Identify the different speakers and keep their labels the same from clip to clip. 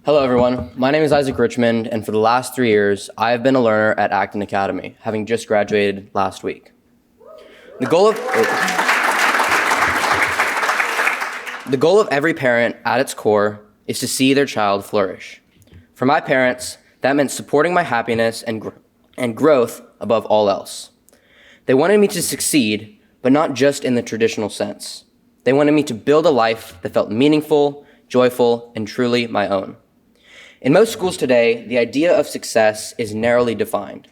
Speaker 1: Hello everyone, my name is Richman, and for the last 3 years, I have been a learner at Acton Academy, having just graduated last week. The goal of every parent at its core is to see their child flourish. For my parents, that meant supporting my happiness and growth above all else. They wanted me to succeed, but not just in the traditional sense. They wanted me to build a life that felt meaningful, joyful, and truly my own. In most schools today, the idea of success is narrowly defined.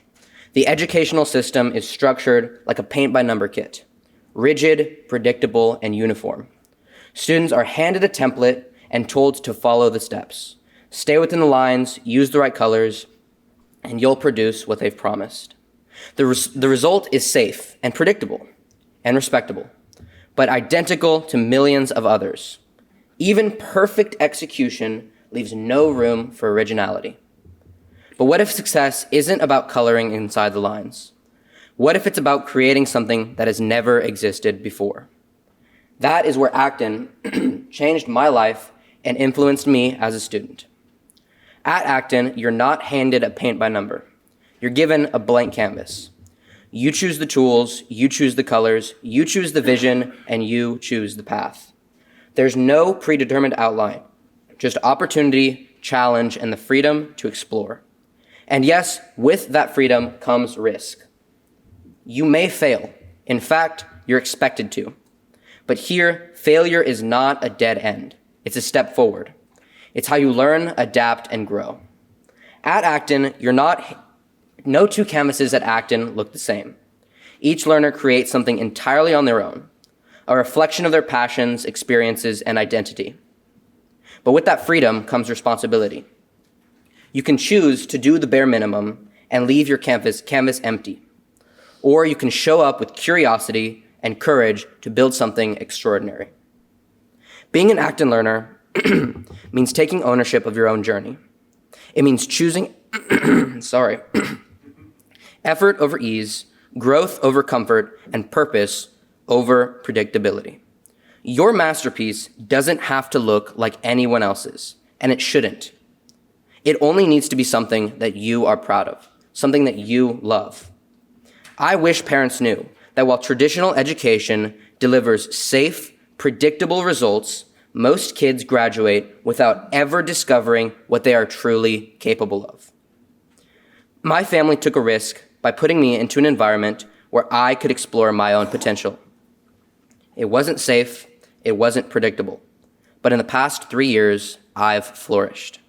Speaker 1: The educational system is structured like a paint-by-number kit, rigid, predictable, and uniform. Students are handed a template and told to follow the steps. Stay within the lines, use the right colors, and you'll produce what they've promised. The result is safe and predictable and respectable, but identical to millions of others. Even perfect execution leaves no room for originality. But what if success isn't about coloring inside the lines? What if it's about creating something that has never existed before? That is where Acton changed my life and influenced me as a student. At Acton, you're not handed a paint by number. You're given a blank canvas. You choose the tools, you choose the colors, you choose the vision, and you choose the path. There's no predetermined outline, just opportunity, challenge, and the freedom to explore. And yes, with that freedom comes risk. You may fail. In fact, you're expected to. But here, failure is not a dead end. It's a step forward. It's how you learn, adapt, and grow. At Acton, no two canvases at Acton look the same. Each learner creates something entirely on their own, a reflection of their passions, experiences, and identity. But with that freedom comes responsibility. You can choose to do the bare minimum and leave your canvas empty. Or you can show up with curiosity and courage to build something extraordinary. Being an Acton learner means taking ownership of your own journey. It means choosing effort over ease, growth over comfort, and purpose over predictability. Your masterpiece doesn't have to look like anyone else's, and it shouldn't. It only needs to be something that you are proud of, something that you love. I wish parents knew that while traditional education delivers safe, predictable results, most kids graduate without ever discovering what they are truly capable of. My family took a risk by putting me into an environment where I could explore my own potential. It wasn't safe, it wasn't predictable, but in the past 3 years, I've flourished.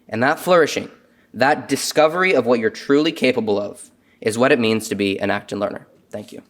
Speaker 1: And that flourishing, that discovery of what you're truly capable of, is what it means to be an Acton learner. Thank you.